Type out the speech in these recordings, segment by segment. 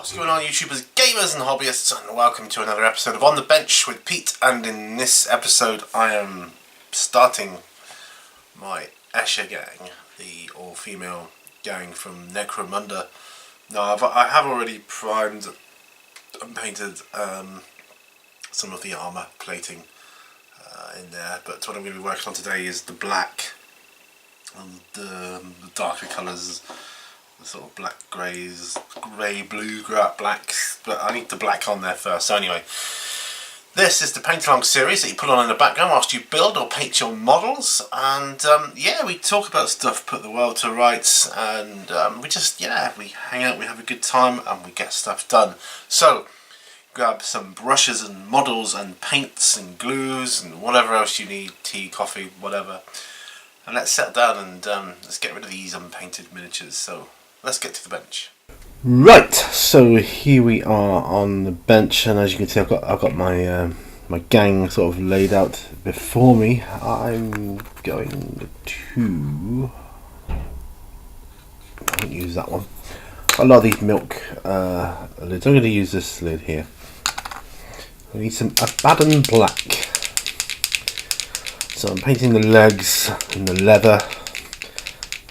What's going on, YouTubers, gamers and hobbyists, and welcome to another episode of On the Bench with Pete. And in this episode I am starting my Escher gang, the all-female gang from Necromunda. Now I have already primed and painted some of the armour plating in there, but what I'm going to be working on today is the black and the darker colours. The sort of black greys, grey, blue, blacks, but I need the black on there first. So anyway, this is the paint along series that you put on in the background whilst you build or paint your models, and yeah, we talk about stuff, put the world to rights, and we just, we hang out, we have a good time, and we get stuff done. So grab some brushes and models and paints and glues and whatever else you need, tea, coffee, whatever, and let's settle down and let's get rid of these unpainted miniatures. So let's get to the bench. Right, so here we are on the bench, and as you can see, I've got my my gang sort of laid out before me. I'm going to, I won't use that one. A lot of these milk lids. I'm going to use this lid here. I need some Abaddon black. So I'm painting the legs and the leather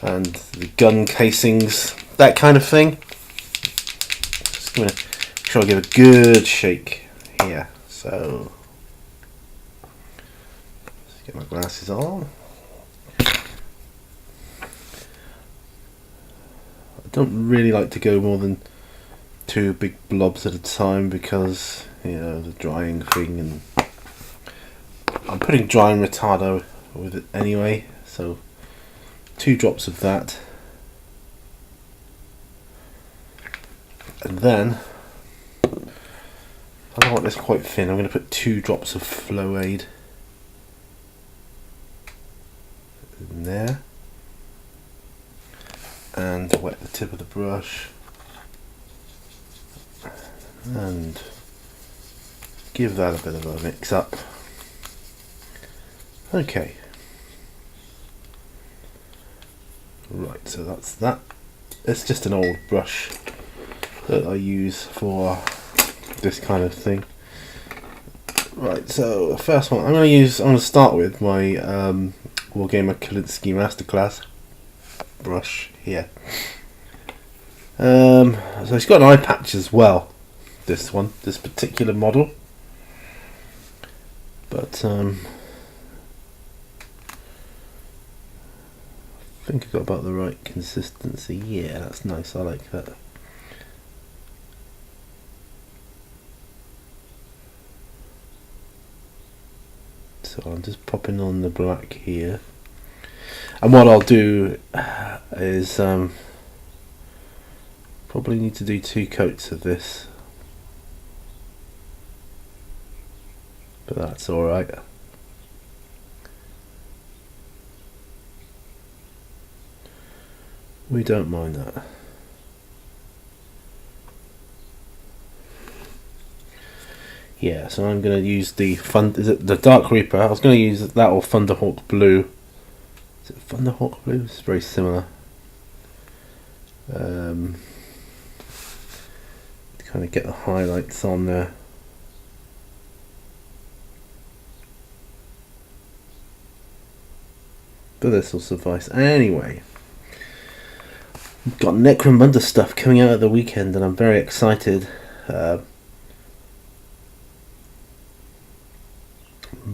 and the gun casings, that kind of thing. Just going to try to give a good shake here. So let's get my glasses on. I don't really like to go more than 2 big blobs at a time because, you know, the drying thing, and I'm putting drying retardo with it anyway, so 2 drops of that, and then I don't want this quite thin. I'm going to put 2 drops of Flow Aid in there, and wet the tip of the brush and give that a bit of a mix up. Okay. Right, so that's that. It's just an old brush that I use for this kind of thing. Right, so the first one I'm going to start with my Wargamer Kalinsky Masterclass brush here. So it's got an eye patch as well. This particular model, but I think I got about the right consistency. Yeah, that's nice. I like that. So I'm just popping on the black here, and what I'll do is probably need to do 2 coats of this, but that's all right. We don't mind that. Yeah, so I'm going to use the the Dark Reaper. I was going to use that or Thunderhawk Blue. Is it Thunderhawk Blue? It's very similar. To kind of get the highlights on there. But this will suffice anyway. We've got Necromunda stuff coming out at the weekend, and I'm very excited.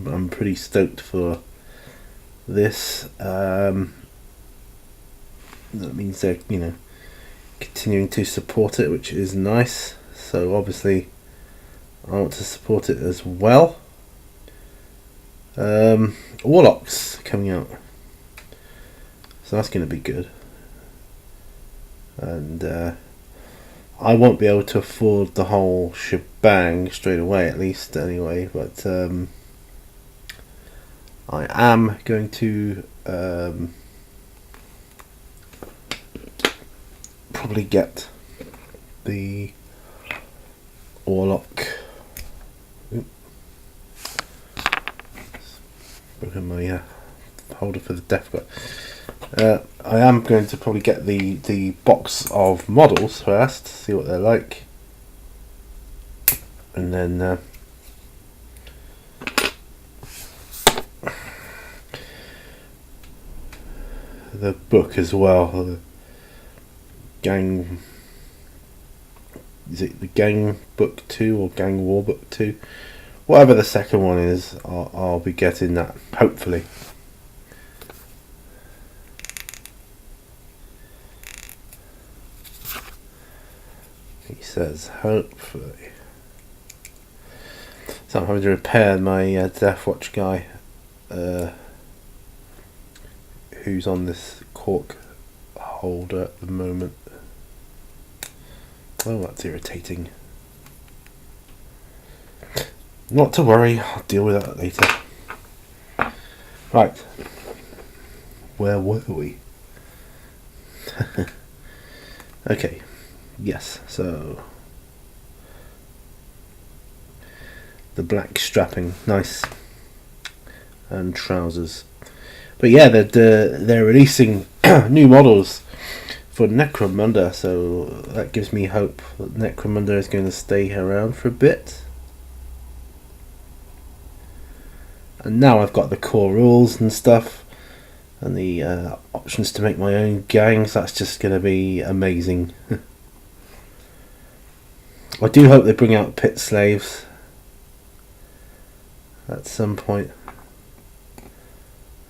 I'm pretty stoked for this. That means they're, continuing to support it, which is nice. So obviously I want to support it as well. Warlocks coming out, so that's going to be good. And I won't be able to afford the whole shebang straight away, at least anyway, but I am going to probably get the Warlock. Broken my holder for the death grip. I am going to probably get the box of models first, see what they're like. And then the book as well, the gang. Is it the Gang Book 2 or Gang War Book 2? Whatever the second one is, I'll be getting that, hopefully. He says, hopefully. So I'm having to repair my Death Watch guy, who's on this cork holder at the moment. Oh, that's irritating. Not to worry, I'll deal with that later. Right. Where were we? Okay. Yes, so the black strapping, nice, and trousers. But yeah, they're releasing new models for Necromunda, so that gives me hope that Necromunda is going to stay around for a bit. And now I've got the core rules and stuff, and the options to make my own gangs. That's just going to be amazing. I do hope they bring out pit slaves at some point,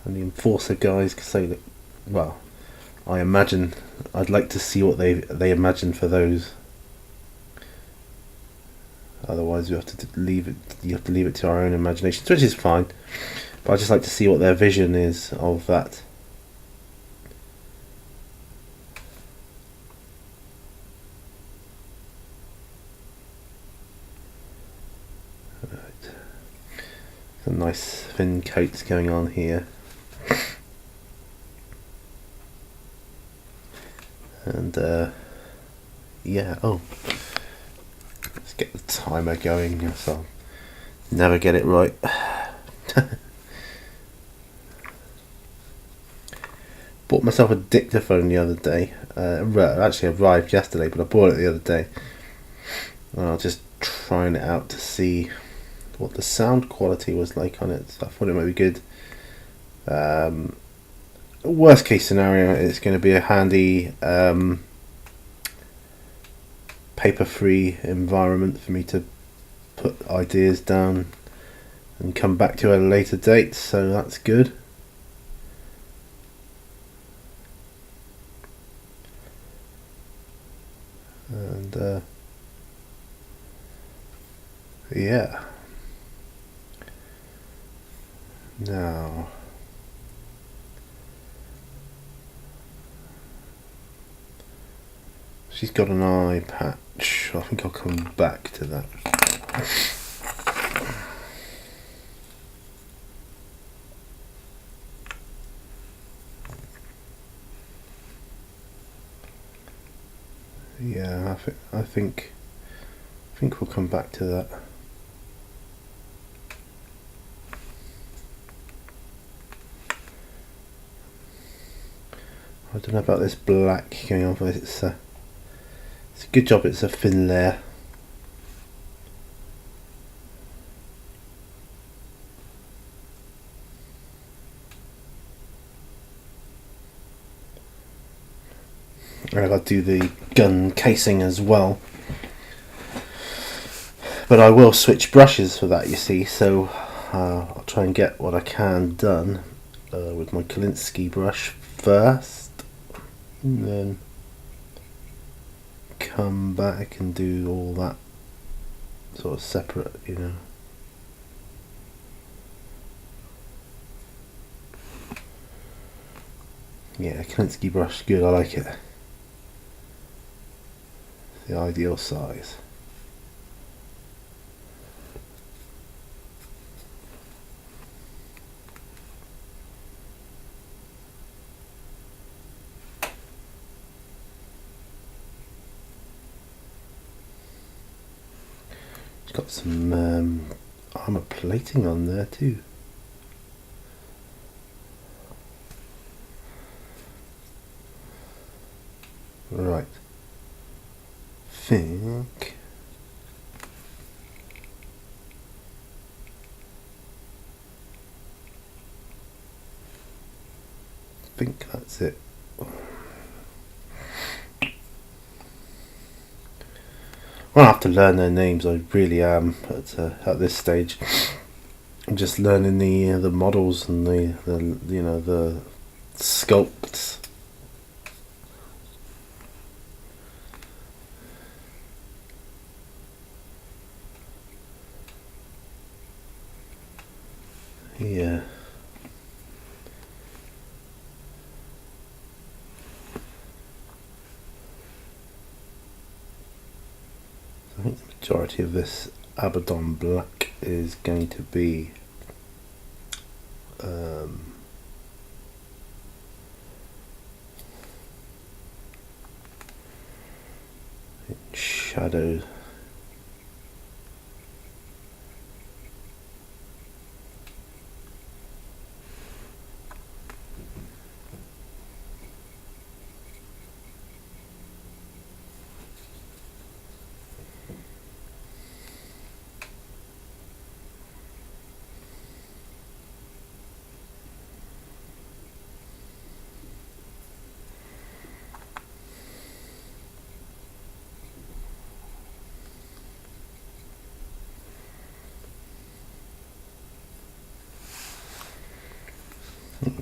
and the enforcer guys, because they look, well, I imagine I'd like to see what they imagine for those. Otherwise, you have to leave it to our own imaginations, which is fine. But I just like to see what their vision is of that. Right. Some nice thin coats going on here. And yeah, oh, let's get the timer going, yes, I'll never get it right. Bought myself a dictaphone the other day. Actually arrived yesterday, but I bought it the other day. And I was just trying it out to see what the sound quality was like on it, so I thought it might be good. Worst case scenario, it's going to be a handy paper-free environment for me to put ideas down and come back to at a later date, so that's good. And yeah, now she's got an eye patch. I think I'll come back to that. Yeah, I think we'll come back to that. I don't know about this black going on, but it's a good job it's a thin layer. I've got to do the gun casing as well, but I will switch brushes for that, you see, so I'll try and get what I can done with my Kolinsky brush first, and then come back and do all that sort of separate, you know. Yeah, Kolinsky brush, good, I like it. The ideal size. It's got some armour plating on there too. Right. Think think that's it. I'll have to learn their names. I really am at this stage. I'm just learning the models and the sculpts. Yeah. I think the majority of this Abaddon Black is going to be in shadow.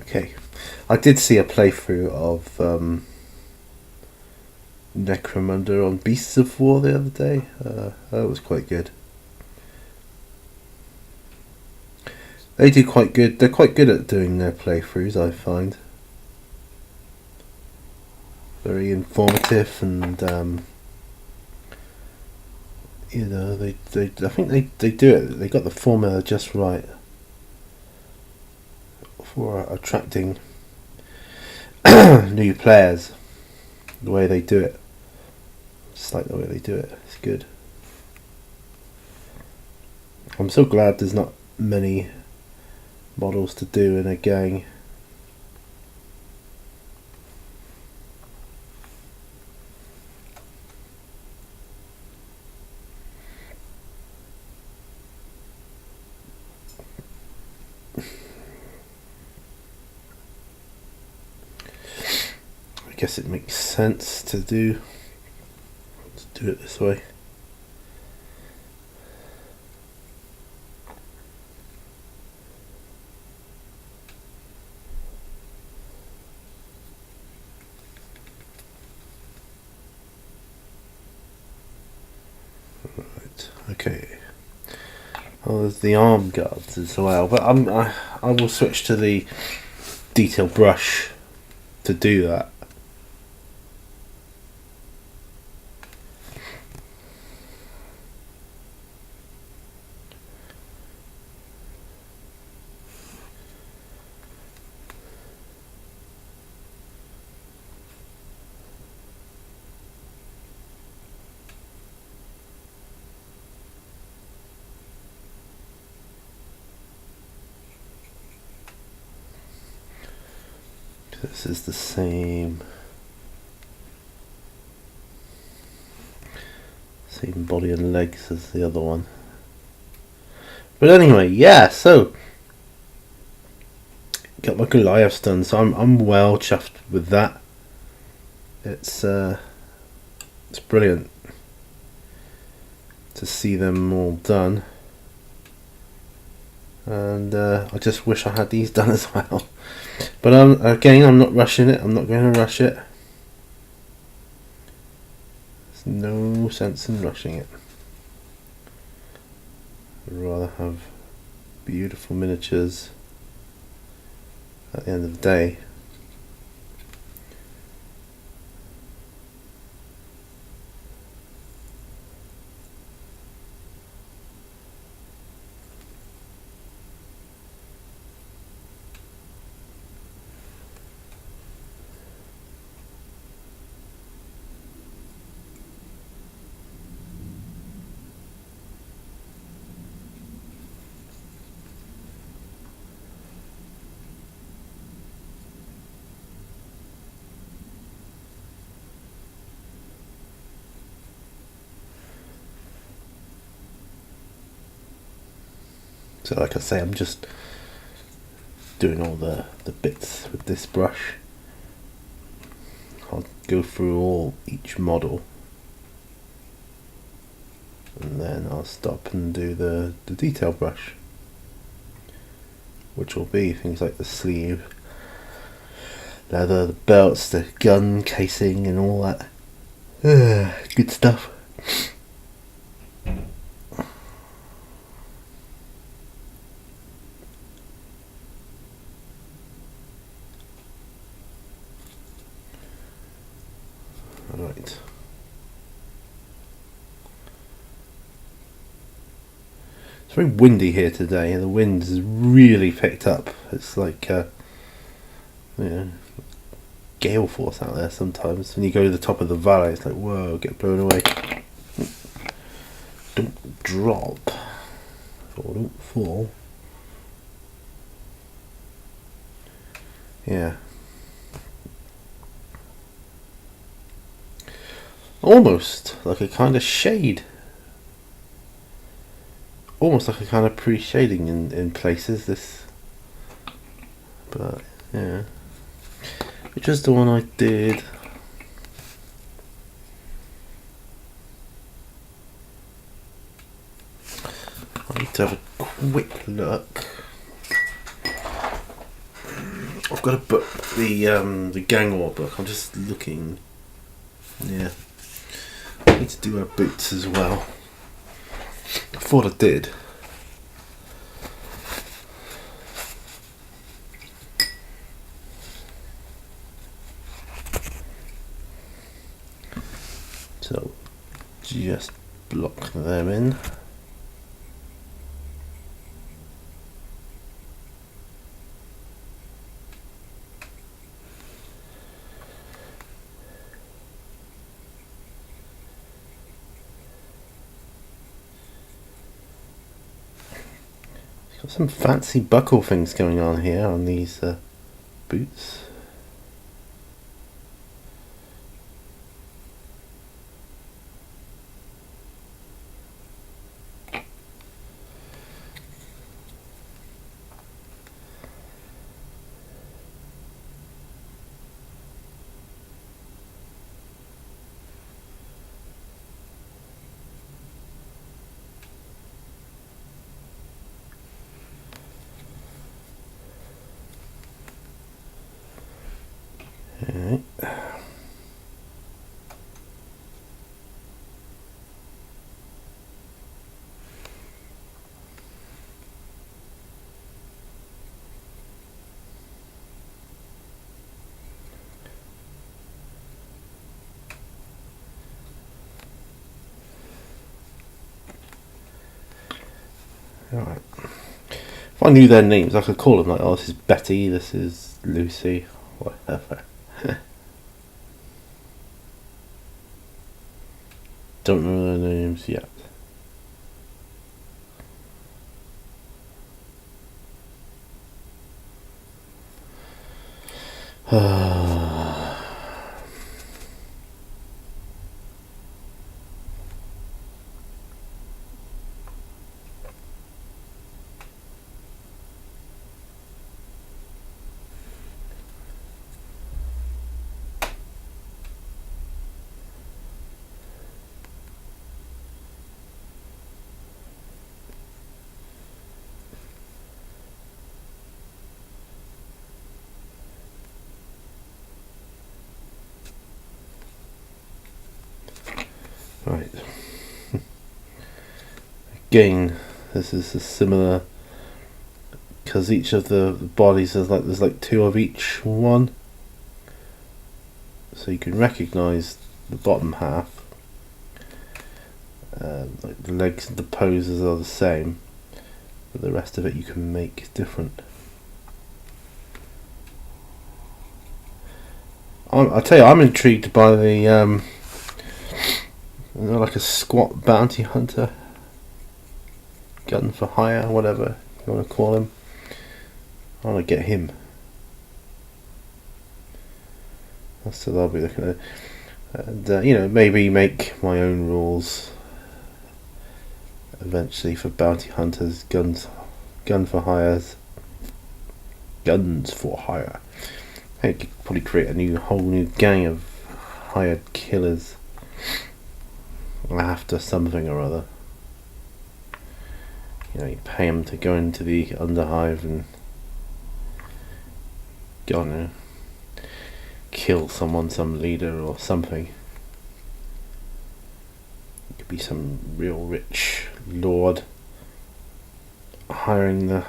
Okay, I did see a playthrough of Necromunda on Beasts of War the other day. That was quite good. They do quite good. They're quite good at doing their playthroughs, I find. Very informative, and they I think they do it. They got the formula just right for attracting new players. The way they do it, just like the way they do it, it's good. I'm so glad there's not many models to do in a gang. I guess it makes sense to do it this way. Right. Okay. Oh, there's the arm guards as well, but I will switch to the detail brush to do that. This is the same body and legs as the other one. But anyway, yeah, so got my Goliaths done, so I'm well chuffed with that. It's brilliant to see them all done. And I just wish I had these done as well. But again, I'm not rushing it. I'm not going to rush it. There's no sense in rushing it. I'd rather have beautiful miniatures at the end of the day. So like I say, I'm just doing all the bits with this brush. I'll go through each model, and then I'll stop and do the detail brush, which will be things like the sleeve, leather, the belts, the gun casing, and all that good stuff. Right. It's very windy here today, and the wind has really picked up. It's like gale force out there sometimes. When you go to the top of the valley, it's like, whoa, get blown away. Don't drop, or don't fall. Yeah. Almost like a kind of shade. Almost like a kind of pre-shading in places, this. But, yeah. Which is the one I did. I need to have a quick look. I've got a book, the gang war book. I'm just looking. Yeah. I need to do our boots as well. I thought I did. So, just block them in. Got some fancy buckle things going on here on these boots. Alright. Alright. If I knew their names, I could call them like, oh, this is Betty, this is Lucy, whatever. Don't know their names yet. Right. Again, this is a similar, because each of the bodies there's like two of each one, so you can recognise the bottom half. Like the legs and the poses are the same, but the rest of it you can make different. I tell you, I'm intrigued by the like a squat bounty hunter, gun for hire, whatever you want to call him. I want to get him. That's what I'll be looking at. And maybe make my own rules eventually for bounty hunters, gun for hires, guns for hire. I could probably create a whole new gang of hired killers after something or other. You know, you pay them to go into the underhive and go on, kill someone, some leader or something. It could be some real rich lord hiring the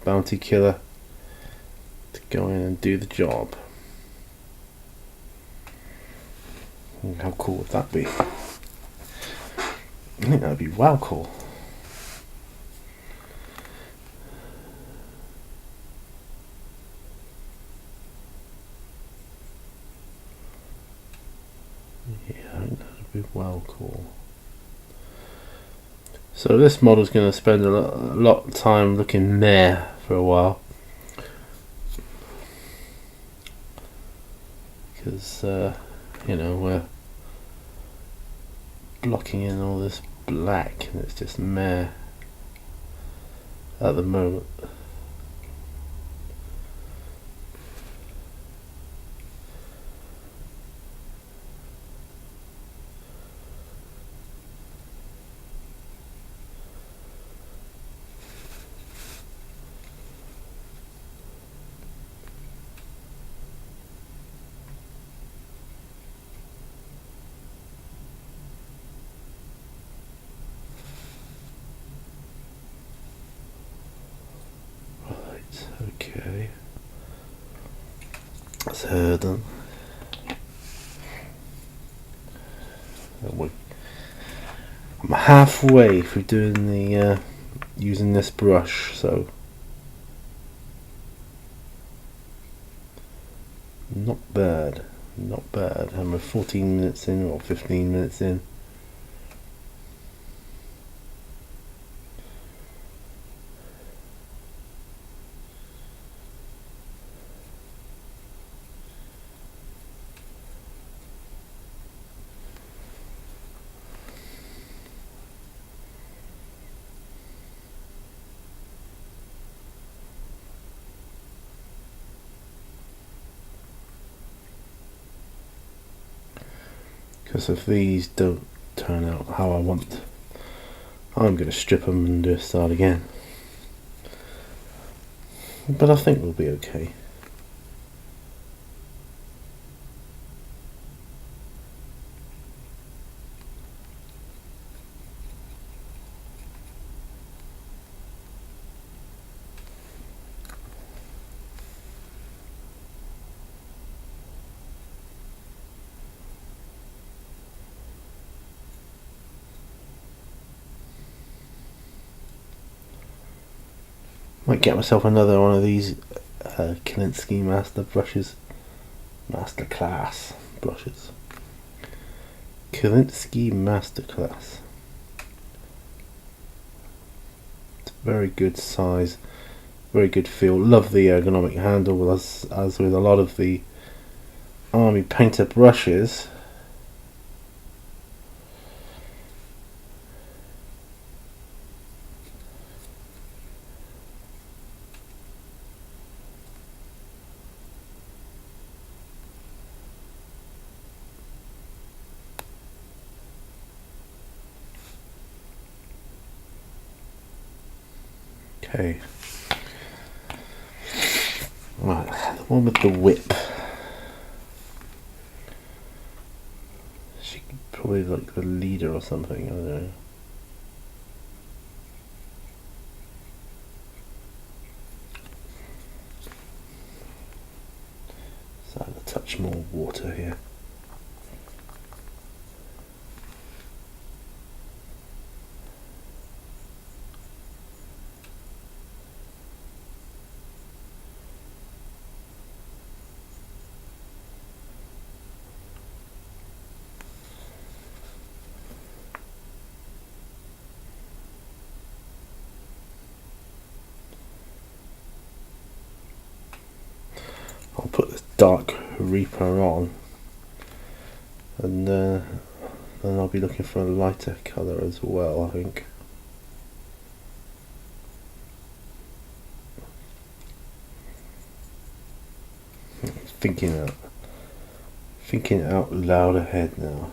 bounty killer to go in and do the job. How cool would that be? I think that would be wow cool. Yeah, I think that would be well cool. So this model's going to spend a lot of time looking meh for a while, because you know, we're blocking in all this black and it's just meh at the moment. Okay, that's her done. I'm halfway through doing the using this brush, so not bad, not bad. And we're 14 minutes in or 15 minutes in. Because if these don't turn out how I want, I'm going to strip them and do a start again. But I think we'll be okay. Might get myself another one of these Kalinsky Master brushes. Masterclass brushes. Kalinsky Masterclass. It's a very good size, very good feel. Love the ergonomic handle, as with a lot of the Army Painter brushes. Okay. Right, the one with the whip. She could probably like the leader or something, I don't know. So I'll touch more water here. I'll put this dark Reaper on, and then I'll be looking for a lighter colour as well, I think. Thinking out loud ahead now.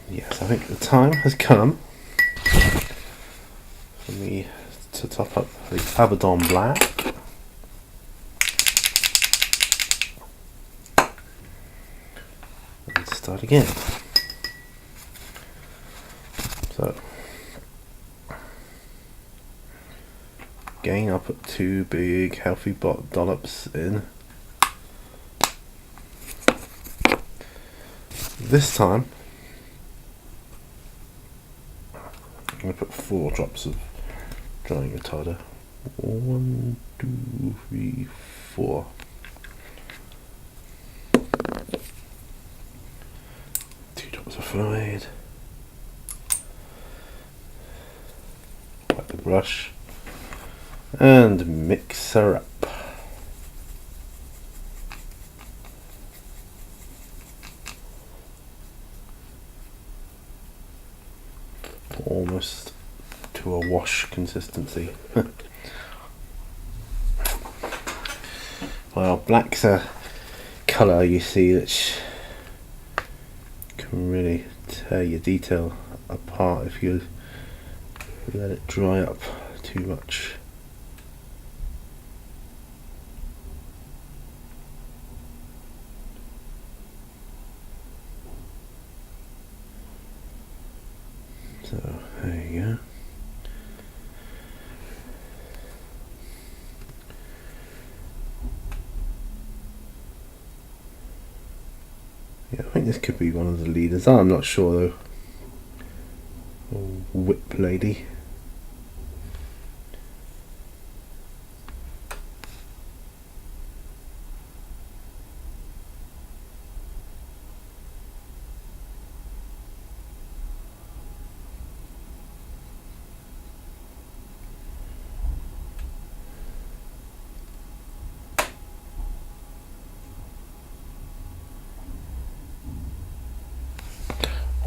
Yes, I think the time has come for me to top up the Abaddon Black. And start again. So, again, I'll put 2 big healthy dollops in. This time, I'm going to put 4 drops of drying retarder. 1, 2, 3, 4. Of fluid. Wipe the brush and mix her up. Almost to a wash consistency. Well, black's a colour you see which can really tear your detail apart if you let it dry up too much. So there you go. Yeah, I think this could be one of the leaders. I'm not sure though. Whip lady.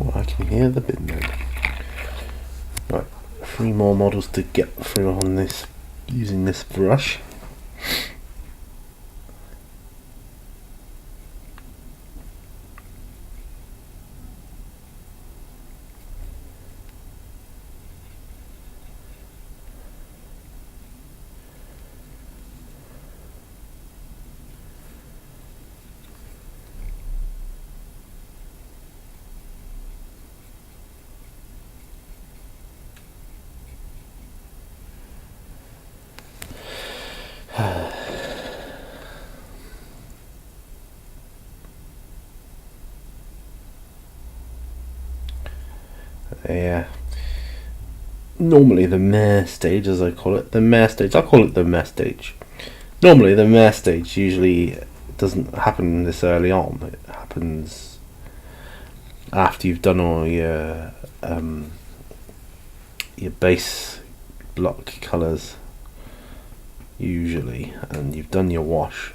Oh, I can hear the bin then. Right, 3 more models to get through on this using this brush. Yeah. Normally the mare stage, as I call it, I call it the mare stage. Normally the mare stage usually doesn't happen this early on. It happens after you've done all your base block colours usually, and you've done your wash.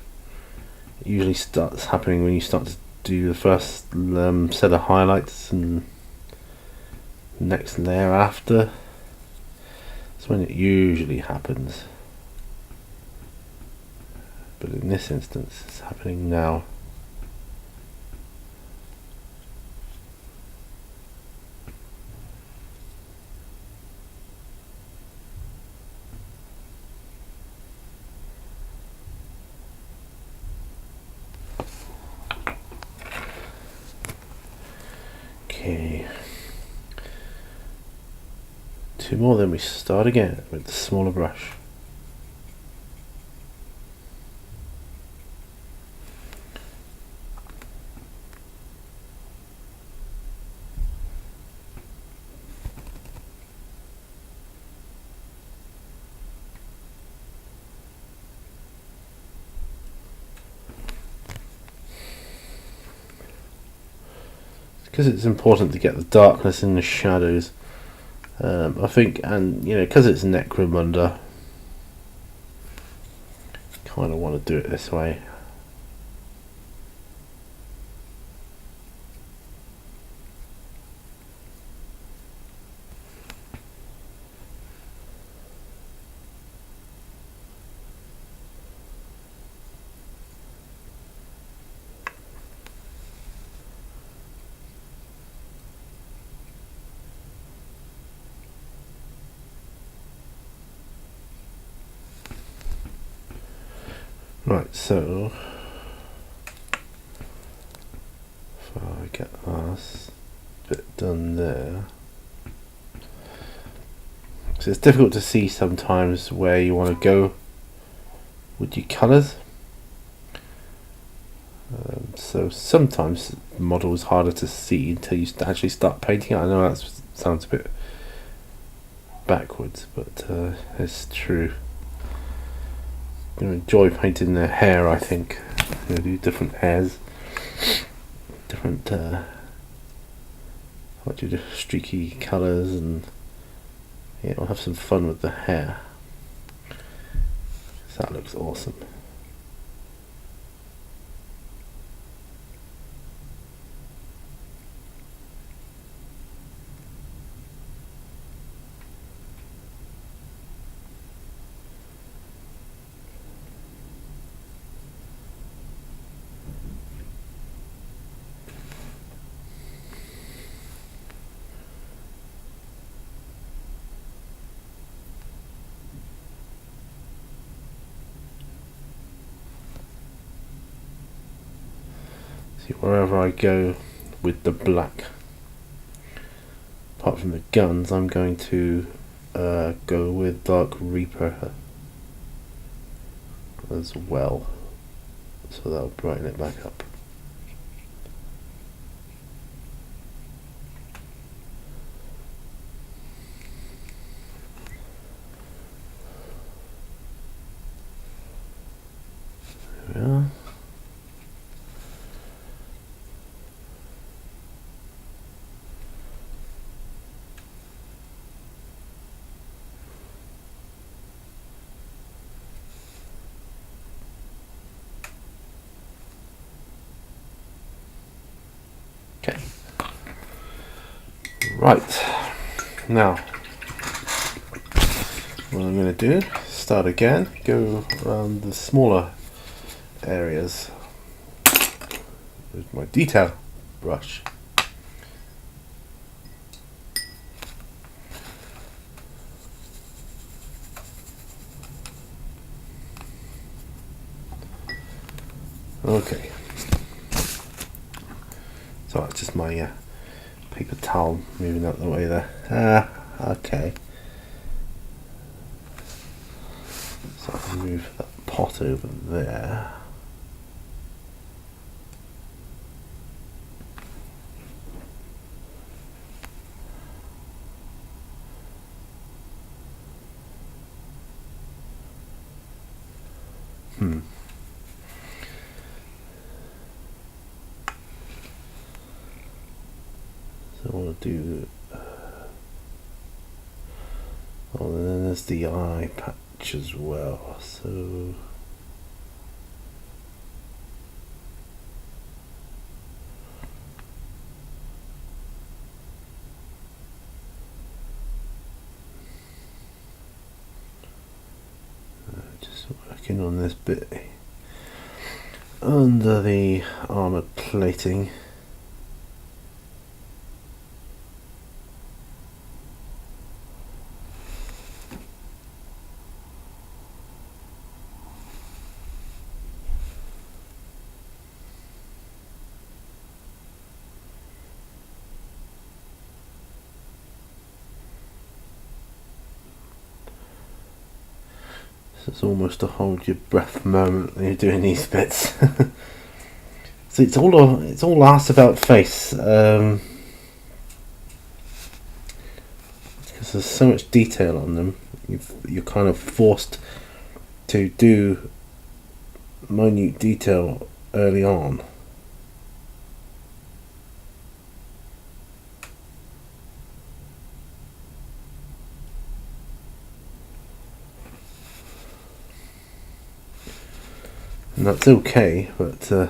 It usually starts happening when you start to do the first set of highlights and next layer after. That's when it usually happens, but in this instance it's happening now. Okay, 2 more, then we start again with the smaller brush. Because it's important to get the darkness in the shadows, I think, and because it's Necromunda, kind of want to do it this way. Right, so if I get this bit done there, so it's difficult to see sometimes where you want to go with your colours. So sometimes the model is harder to see until you actually start painting it. I know that sounds a bit backwards, but it's true. I'm going to enjoy painting their hair, I think. I'm going to do different hairs, different streaky colours, and yeah, I'll have some fun with the hair. So that looks awesome. Wherever I go with the black, apart from the guns, I'm going to go with Dark Reaper as well, so that'll brighten it back up. There we are. Okay. Right. Now, what I'm going to do, start again, go around the smaller areas with my detail brush. Okay. So that's just my paper towel moving out the way there. Okay. So I can move that pot over there. So I want to do. Oh, and then there's the eye patch as well. So. Just working on this bit under the armoured plating. It's almost a hold your breath moment when you're doing these bits. So it's all asked about face, because there's so much detail on them. You're kind of forced to do minute detail early on. And that's okay, but as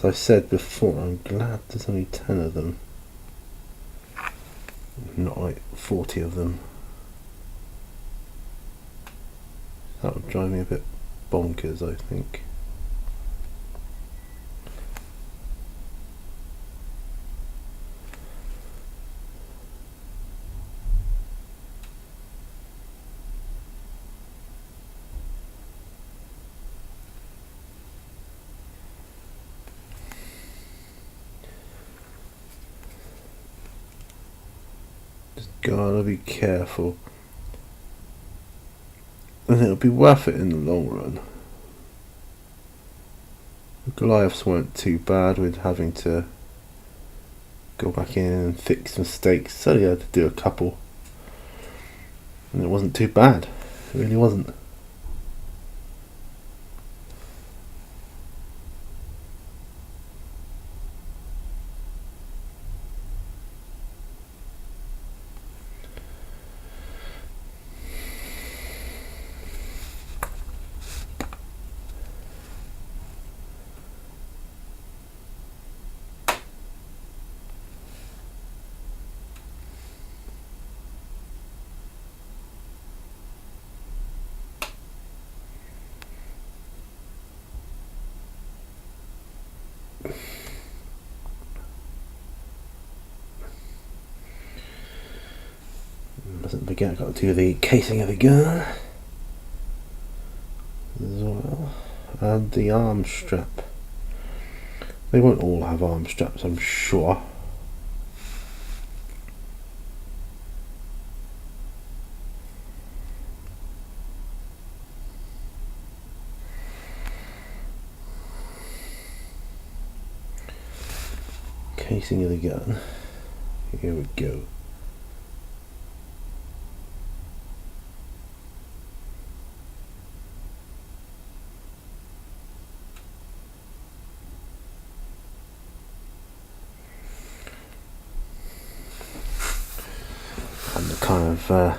I said before, I'm glad there's only 10 of them, not like 40 of them. That would drive me a bit bonkers, I think. Just gotta be careful. And it'll be worth it in the long run. The Goliaths weren't too bad with having to go back in and fix mistakes, so you had to do a couple. And it wasn't too bad. It really wasn't. Mustn't forget, I've got to do the casing of the gun as well, and the arm strap. They won't all have arm straps, I'm sure. Casing of the gun. Here we go. And the kind of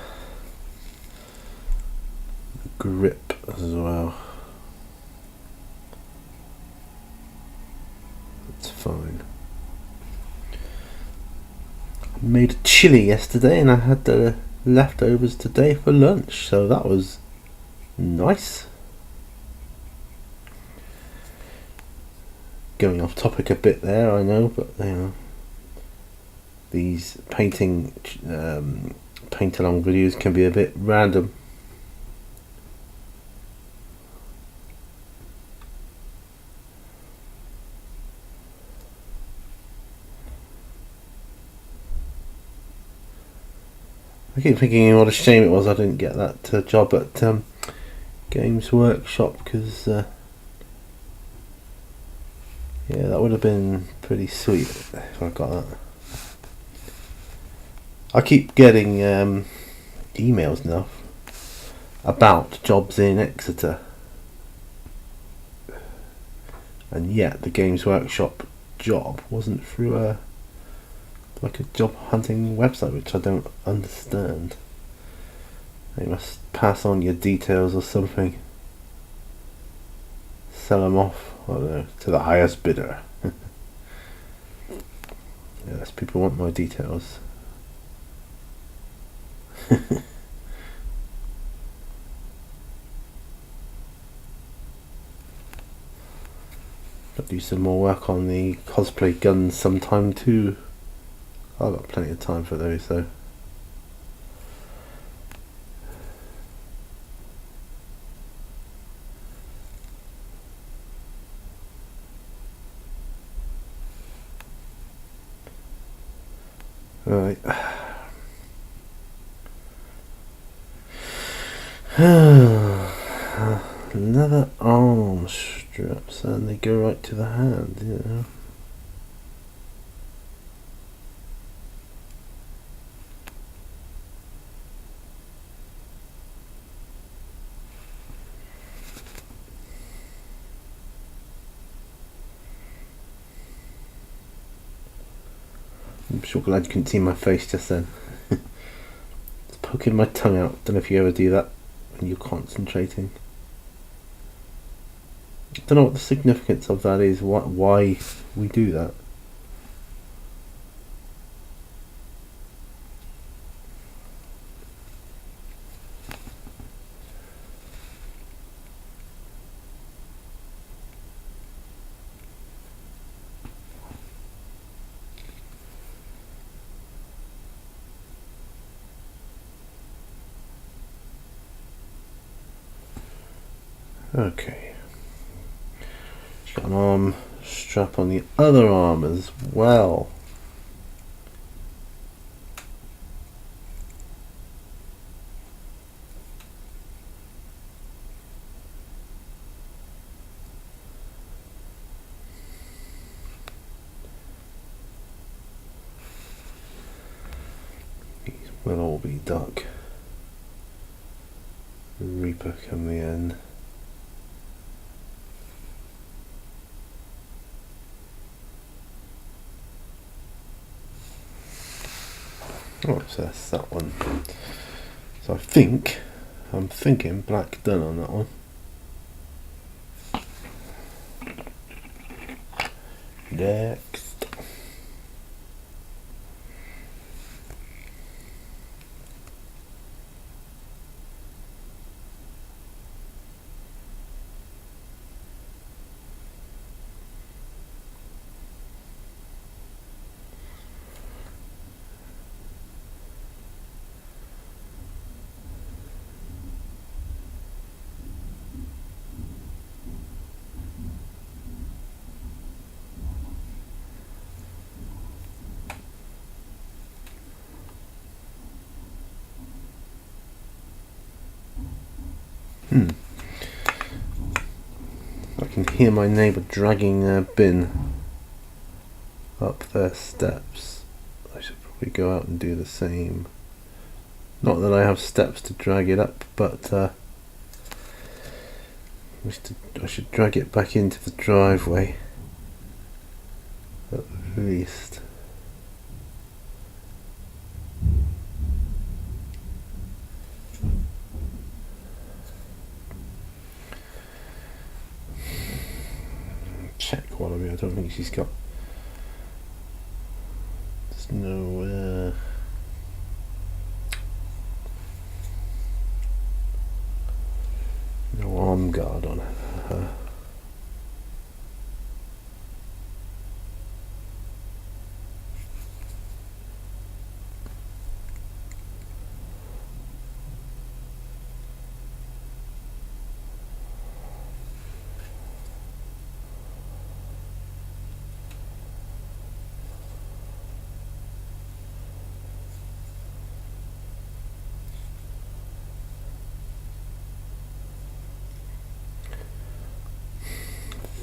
grip as well. That's fine. I made a chili yesterday and I had the leftovers today for lunch, so that was nice. Going off topic a bit there, I know, but you know, these paint-along videos can be a bit random. I keep thinking what a shame it was I didn't get that job at Games Workshop, because yeah, that would have been pretty sweet if I got that. I keep getting emails now about jobs in Exeter, and yet the Games Workshop job wasn't through a job hunting website, which I don't understand. They must pass on your details or something, sell them off, I don't know, to the highest bidder. Yes, people want my details. I'll do some more work on the cosplay guns sometime too. I've got plenty of time for those though. Right. Leather arm straps, and they go right to the hand, you know. I'm sure glad you couldn't see my face just then. It's hooking my tongue out. Don't know if you ever do that when you're concentrating. I don't know what the significance of that is, why we do that. Okay. She's got an arm strap on the other arm as well. These will all be dark. The Reaper coming in. Oh, so that's that one. So I'm thinking black done on that one. Next. I can hear my neighbour dragging their bin up their steps. I should probably go out and do the same. Not that I have steps to drag it up, but I should drag it back into the driveway at least. Check Wallaby. I don't think she's got. There's no. No arm guard on her.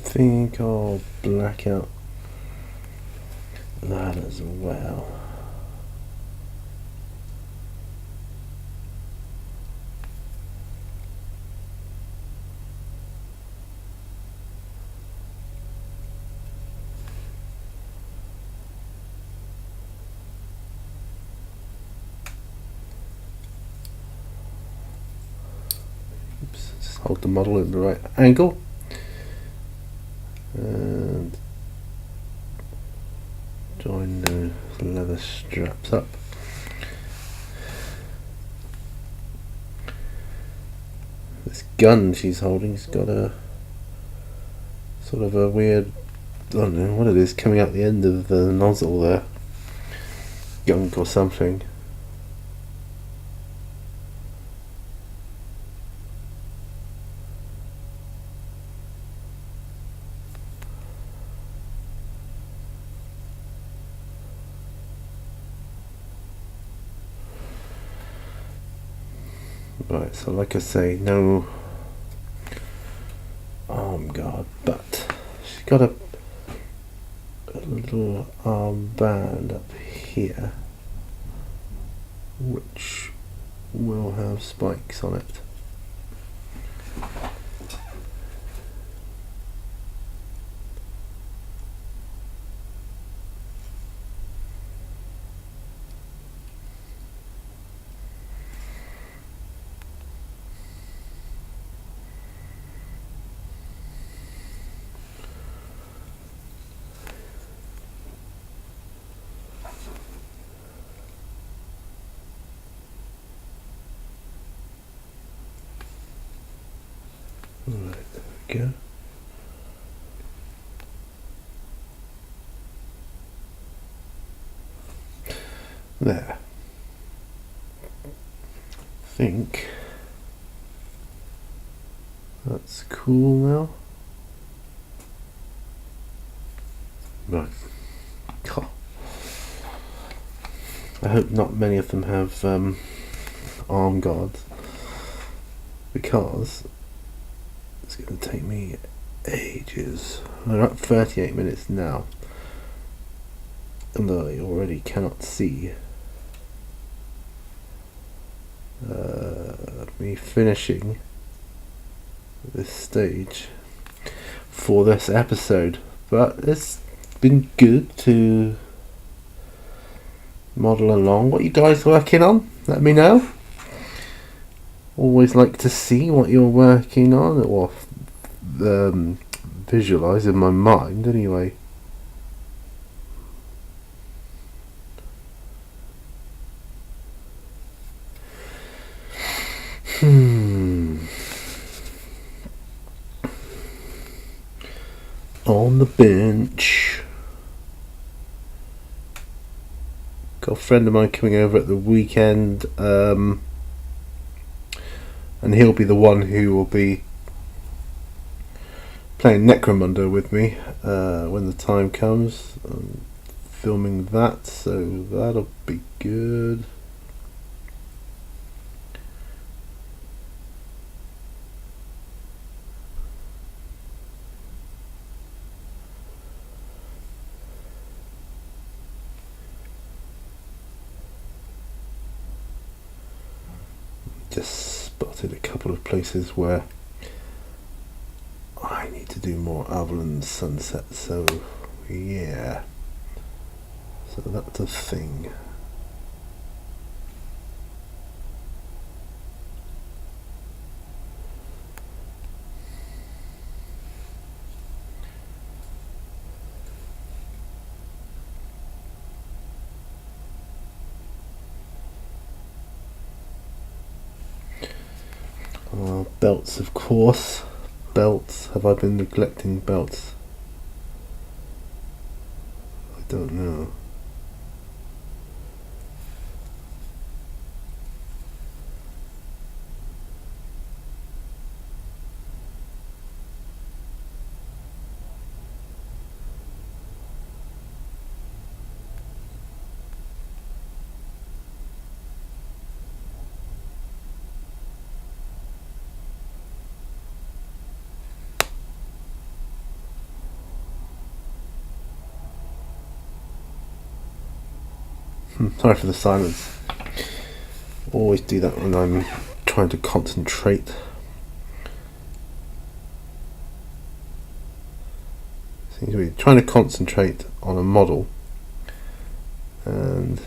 I think I'll black out that as well. Oops, just hold the model at the right angle. And join the leather straps up. This gun she's holding has got a sort of a weird, I don't know what it is, coming out the end of the nozzle there. Gunk or something. Right, so like I say, no arm guard, but she's got a little arm band up here which will have spikes on it. Right, there we go. There. I think that's cool now. Right. Oh. I hope not many of them have arm guards, because it's going to take me ages. We're at 38 minutes now, and I already cannot see me finishing this stage for this episode, but it's been good to model along. What you guys working on? Let me know. Always like to see what you're working on, or visualise in my mind anyway. On the bench. Got a friend of mine coming over at the weekend, and he'll be the one who will be playing Necromunda with me when the time comes. I'm filming that, so that'll be good. Just spotted a couple of places where I need to do more Avalon sunset, so yeah, so that's a thing. Belts, of course. Belts. Have I been neglecting belts? I don't know. Sorry for the silence. Always do that when I'm trying to concentrate. Seems to be trying to concentrate on a model, and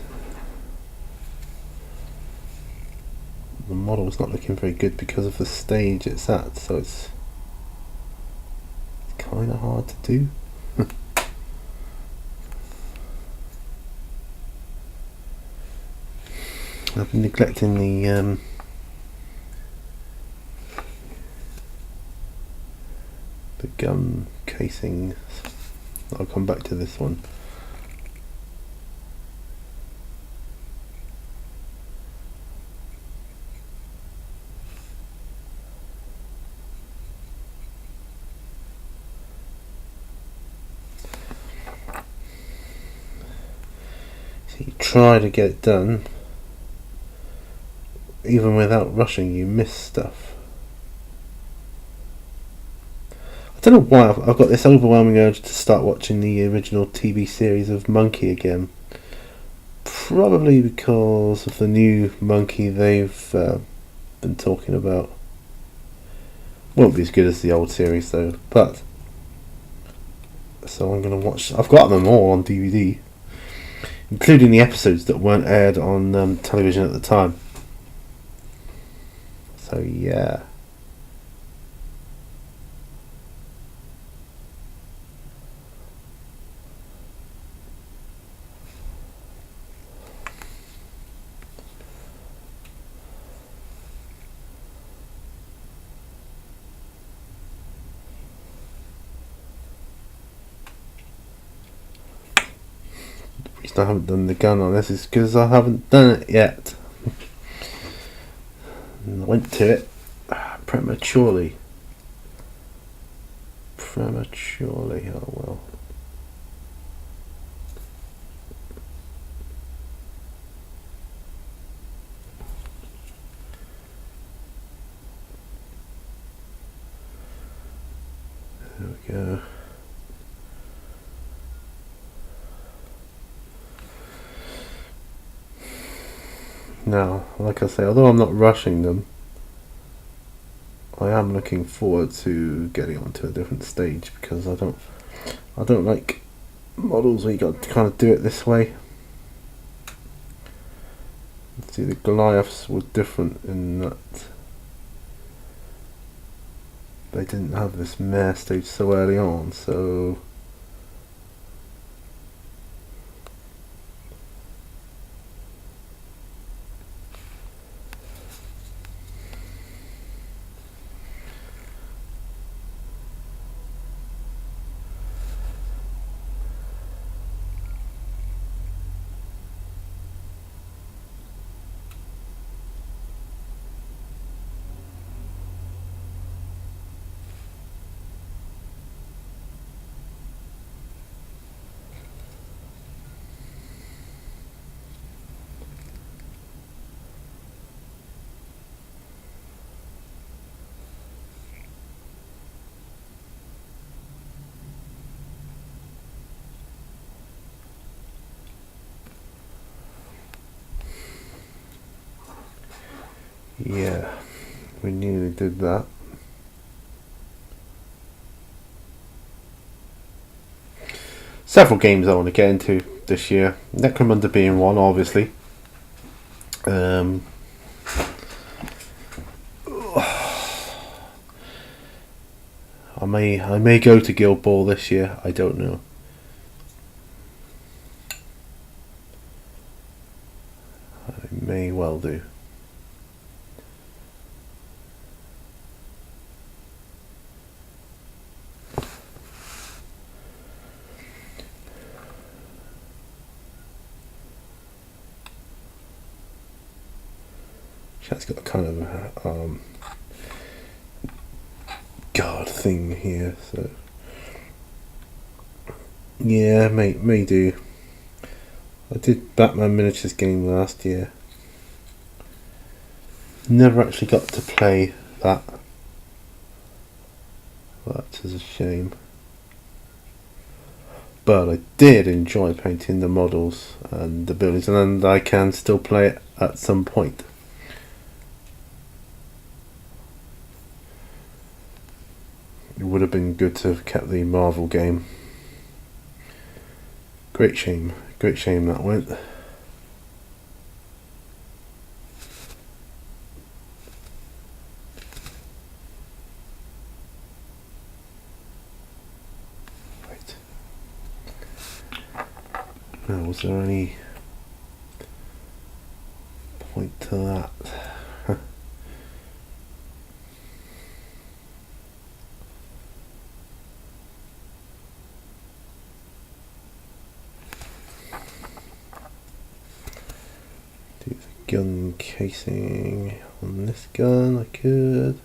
the model's not looking very good because of the stage it's at, so it's kind of hard to do. I've been neglecting the gun casing. I'll come back to this one. So you try to get it done. Even without rushing, you miss stuff. I don't know why I've got this overwhelming urge to start watching the original TV series of Monkey again. Probably because of the new Monkey they've been talking about. Won't be as good as the old series though, but so I'm going to watch. I've got them all on DVD, including the episodes that weren't aired on television at the time. So yeah. I haven't done the gun on this is because I haven't done it yet. And I went to it prematurely. Oh well. There we go. Now, like I say, although I'm not rushing them, I am looking forward to getting onto a different stage because I don't like models where you got to kind of do it this way. See, the Goliaths were different in that they didn't have this mare stage so early on, so yeah, we nearly did that. Several games I want to get into this year. Necromunda being one, obviously. I may go to Guild Ball this year. I don't know. I may well do. It's got a kind of guard thing here, so yeah, may do. I did Batman Miniatures game last year. Never actually got to play that. That is a shame. But I did enjoy painting the models and the buildings, and I can still play it at some point. It would have been good to have kept the Marvel game. Great shame that went. Right. Now, was there any point to that? Gun casing on this gun, I could.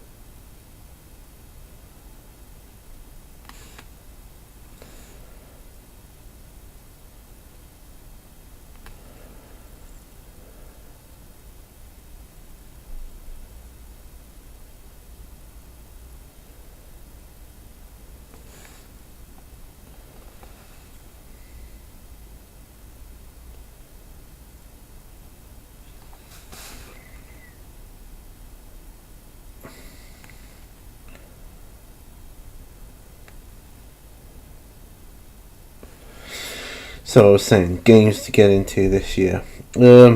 So I was saying, games to get into this year. Hail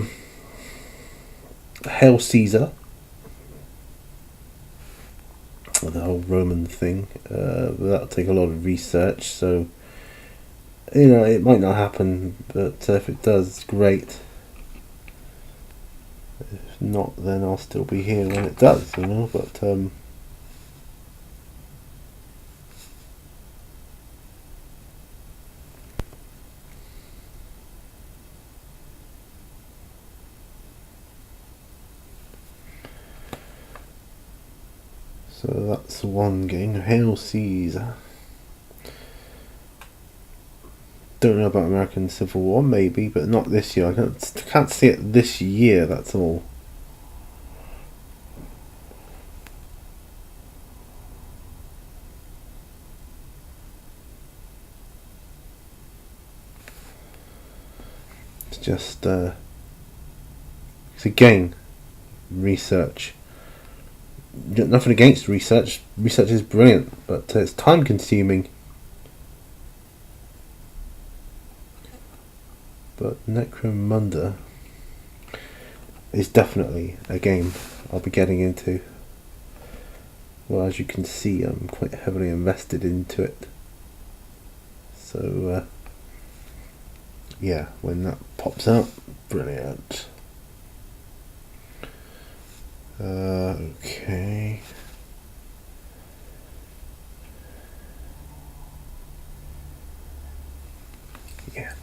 Caesar. The whole Roman thing. That'll take a lot of research, so it might not happen, but if it does, it's great. If not, then I'll still be here when it does, but So that's one game. Hail Caesar. Don't know about American Civil War, maybe, but not this year. I can't see it this year, that's all. It's just, it's again, research. Nothing against research. Research is brilliant, but it's time consuming. But Necromunda is definitely a game I'll be getting into. Well, as you can see, I'm quite heavily invested into it. So, yeah, when that pops out, brilliant. Okay. Yeah.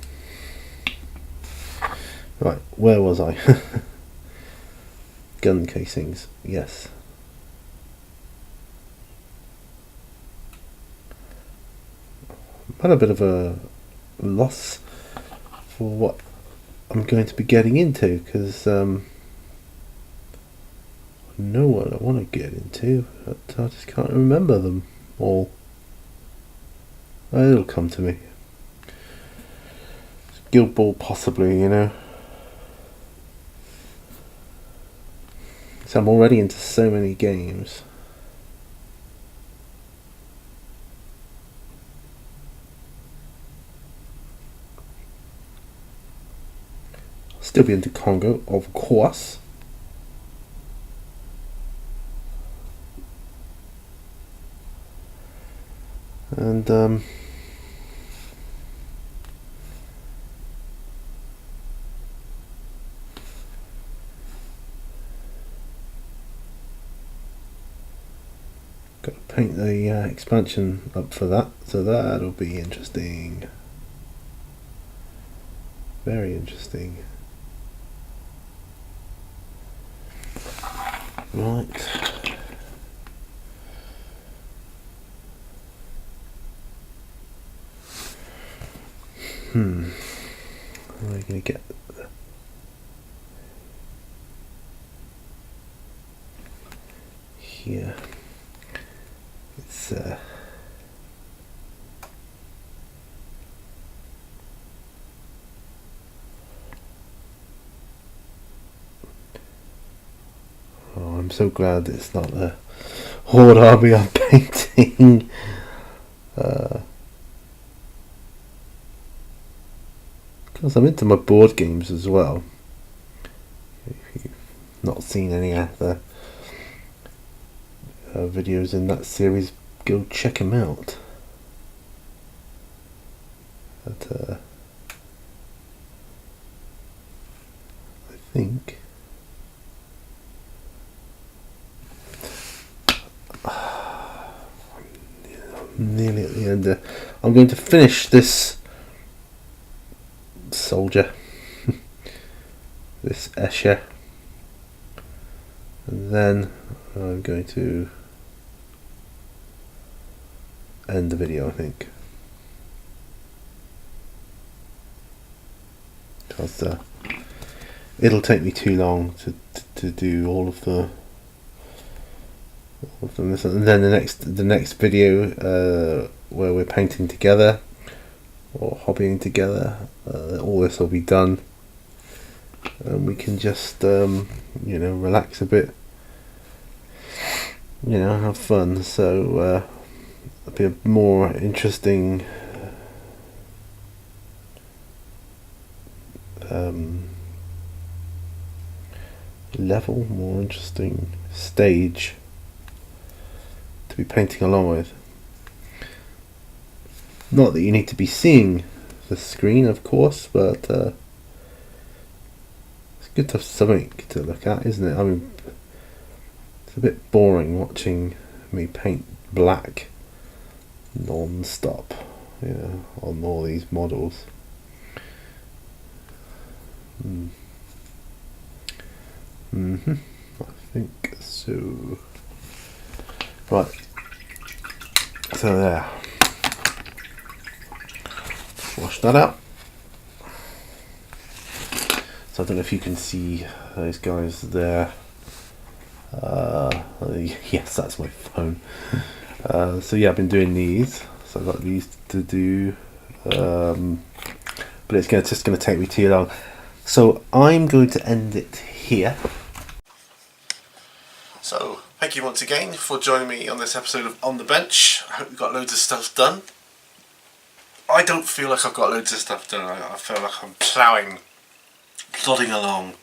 Right, where was I? Gun casings, yes. Had a bit of a loss for what I'm going to be getting into, because I know what I want to get into, but I just can't remember them all. It'll come to me. Guild Ball possibly, you know. So I'm already into so many games. Still be into Congo, of course. And got to paint the expansion up for that, so that'll be interesting. Very interesting. Right. How am I going to get here? It's oh, I'm so glad it's not the Horde Army I'm painting. Because I'm into my board games as well. If you've not seen any other videos in that series, go check them out. But I think I'm nearly at the end. I'm going to finish this soldier, this Escher, and then I'm going to end the video, I think, because it'll take me too long to do all of them. And then the next video where we're painting together or hobbying together, all this will be done, and we can just relax a bit, have fun. So it'll be a more interesting level, more interesting stage to be painting along with. Not that you need to be seeing the screen, of course, but it's good to have something to look at, isn't it? I mean, it's a bit boring watching me paint black non-stop, on all these models. I think so. Right, so there. Wash that out. So I don't know if you can see those guys there. Yes, that's my phone. So yeah, I've been doing these. So I've got these to do, but it's just going to take me too long. So I'm going to end it here. So thank you once again for joining me on this episode of On the Bench. I hope you got loads of stuff done. I don't feel like I've got loads of stuff done. I feel like I'm plodding along,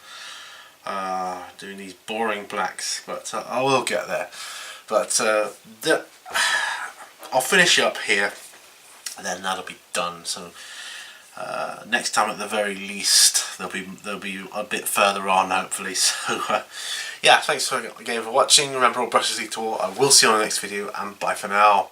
doing these boring blacks, but I will get there. But I'll finish up here, and then that'll be done. So next time, at the very least, they'll be a bit further on, hopefully. So yeah, thanks again for watching. Remember, all brushes equal. I will see you on the next video, and bye for now.